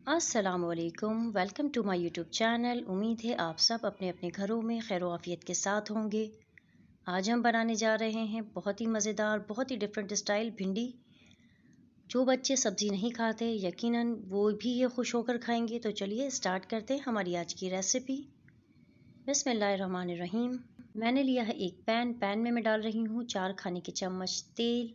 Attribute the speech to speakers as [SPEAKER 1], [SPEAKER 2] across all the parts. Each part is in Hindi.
[SPEAKER 1] अस्सलामुअलैकुम, welcome to my YouTube channel. उम्मीद है आप सब अपने अपने घरों में खैर आफियत के साथ होंगे। आज हम बनाने जा रहे हैं बहुत ही मज़ेदार, बहुत ही डिफरेंट स्टाइल भिंडी। जो बच्चे सब्ज़ी नहीं खाते यकीनन वो भी ये खुश होकर खाएंगे। तो चलिए स्टार्ट करते हैं हमारी आज की रेसिपी। बिस्मिल्लाहिर्रहमानिर्रहीम। मैंने लिया है एक पैन में मैं डाल रही हूँ 4 खाने के चम्मच तेल।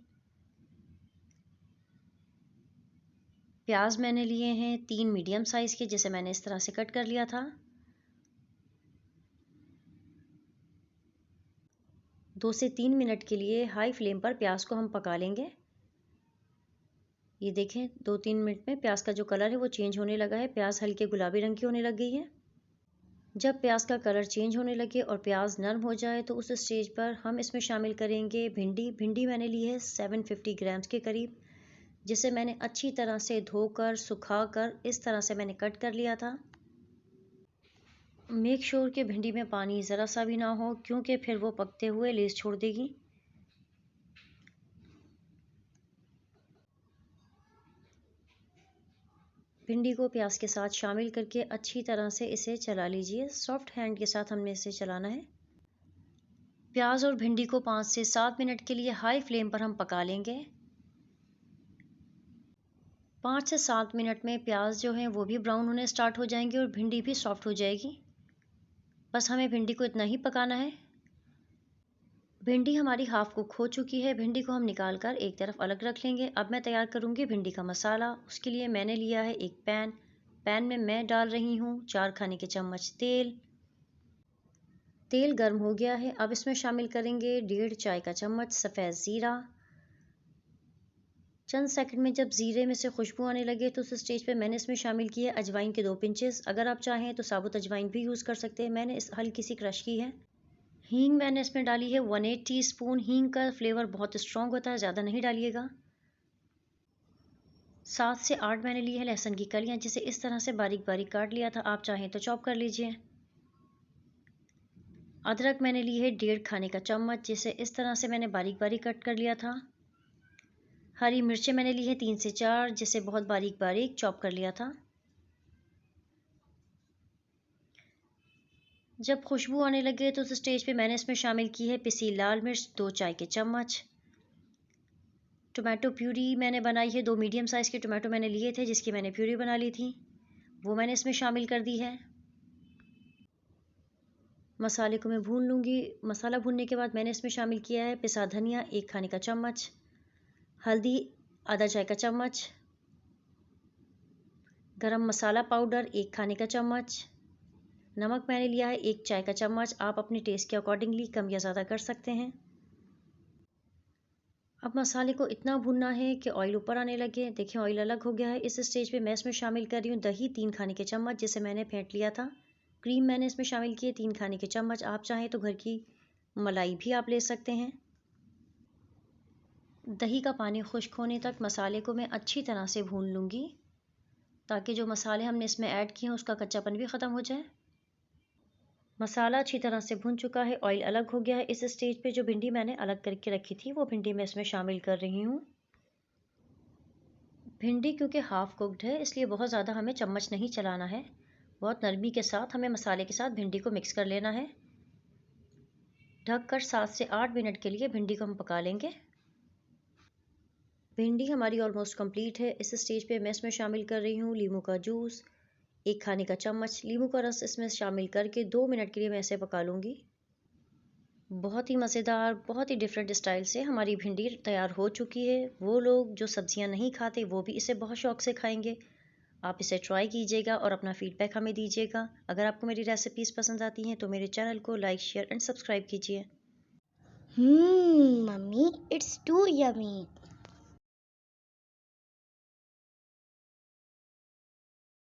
[SPEAKER 1] प्याज मैंने लिए हैं 3 मीडियम साइज़ के, जिसे मैंने इस तरह से कट कर लिया था। 2 से 3 मिनट के लिए हाई फ्लेम पर प्याज को हम पका लेंगे। ये देखें 2-3 मिनट में प्याज का जो कलर है वो चेंज होने लगा है। प्याज हल्के गुलाबी रंग की होने लग गई है। जब प्याज का कलर चेंज होने लगे और प्याज नरम हो जाए तो उस स्टेज पर हम इसमें शामिल करेंगे भिंडी मैंने ली है 750 ग्राम्स के करीब, जिसे मैंने अच्छी तरह से धोकर सुखाकर इस तरह से मैंने कट कर लिया था। मेक श्योर कि भिंडी में पानी ज़रा सा भी ना हो, क्योंकि फिर वो पकते हुए लेस छोड़ देगी। भिंडी को प्याज के साथ शामिल करके अच्छी तरह से इसे चला लीजिए। सॉफ्ट हैंड के साथ हमने इसे चलाना है। प्याज और भिंडी को 5 से 7 मिनट के लिए हाई फ्लेम पर हम पका लेंगे। 5 से 7 मिनट में प्याज जो है वो भी ब्राउन होने स्टार्ट हो जाएंगे और भिंडी भी सॉफ्ट हो जाएगी। बस हमें भिंडी को इतना ही पकाना है। भिंडी हमारी हाफ कुक हो चुकी है। भिंडी को हम निकाल कर एक तरफ अलग रख लेंगे। अब मैं तैयार करूँगी भिंडी का मसाला। उसके लिए मैंने लिया है एक पैन में मैं डाल रही हूँ 4 खाने के चम्मच तेल। तेल गर्म हो गया है। अब इसमें शामिल करेंगे 1.5 चाय का चम्मच सफ़ेद ज़ीरा। चंद सेकंड में जब ज़ीरे में से खुशबू आने लगे तो उस स्टेज पे मैंने इसमें शामिल किया अजवाइन के 2 पिंचेस। अगर आप चाहें तो साबुत अजवाइन भी यूज़ कर सकते हैं। मैंने इस हल्की सी क्रश की है। हींग मैंने इसमें डाली है 1/8 टीस्पून। हींग का फ्लेवर बहुत स्ट्रॉन्ग होता है, ज़्यादा नहीं डालिएगा। 7 से 8 मैंने ली है लहसुन की कलियाँ, जिसे इस तरह से बारीक बारीक काट लिया था। आप चाहें तो चॉप कर लीजिए। अदरक मैंने ली है 1.5 खाने का चम्मच, जिसे इस तरह से मैंने बारीक बारीक कट कर लिया था। हरी मिर्चें मैंने ली है 3 से 4, जिसे बहुत बारीक बारीक चॉप कर लिया था। जब खुशबू आने लगे तो उस स्टेज पे मैंने इसमें शामिल की है पिसी लाल मिर्च 2 चाय के चम्मच। टोमेटो प्यूरी मैंने बनाई है, 2 मीडियम साइज़ के टोमेटो मैंने लिए थे, जिसकी मैंने प्यूरी बना ली थी, वो मैंने इसमें शामिल कर दी है। मसाले को मैं भून लूँगी। मसाला भूनने के बाद मैंने इसमें शामिल किया है पिसा धनिया 1 खाने का चम्मच, हल्दी आधा चाय का चम्मच, गरम मसाला पाउडर 1 खाने का चम्मच, नमक मैंने लिया है 1 चाय का चम्मच। आप अपने टेस्ट के अकॉर्डिंगली कम या ज़्यादा कर सकते हैं। अब मसाले को इतना भूनना है कि ऑयल ऊपर आने लगे। देखिए ऑयल अलग हो गया है। इस स्टेज पे मैं इसमें शामिल कर रही हूँ दही 3 खाने के चम्मच, जिसे मैंने फेंट लिया था। क्रीम मैंने इसमें शामिल की है 3 खाने के चम्मच। आप चाहें तो घर की मलाई भी आप ले सकते हैं। दही का पानी खुश्क होने तक मसाले को मैं अच्छी तरह से भून लूँगी, ताकि जो मसाले हमने इसमें ऐड किए हैं उसका कच्चापन भी ख़त्म हो जाए। मसाला अच्छी तरह से भुन चुका है, ऑयल अलग हो गया है। इस स्टेज पे जो भिंडी मैंने अलग करके रखी थी वो भिंडी मैं इसमें शामिल कर रही हूँ। भिंडी क्योंकि हाफ़ कुक्ड है, इसलिए बहुत ज़्यादा हमें चम्मच नहीं चलाना है। बहुत नरमी के साथ हमें मसाले के साथ भिंडी को मिक्स कर लेना है। ढककर 7 से 8 मिनट के लिए भिंडी को हम पका लेंगे। भिंडी हमारी ऑलमोस्ट कंप्लीट है। इस स्टेज पे मैं इसमें शामिल कर रही हूँ नींबू का जूस 1 खाने का चम्मच। नींबू का रस इसमें शामिल करके 2 मिनट के लिए मैं इसे पका लूँगी। बहुत ही मज़ेदार, बहुत ही डिफरेंट स्टाइल से हमारी भिंडी तैयार हो चुकी है। वो लोग जो सब्जियां नहीं खाते वो भी इसे बहुत शौक से खाएंगे। आप इसे ट्राई कीजिएगा और अपना फीडबैक हमें दीजिएगा। अगर आपको मेरी रेसिपीज़ पसंद आती हैं तो मेरे चैनल को लाइक शेयर एंड सब्सक्राइब कीजिए।
[SPEAKER 2] Mummy, it's too yummy.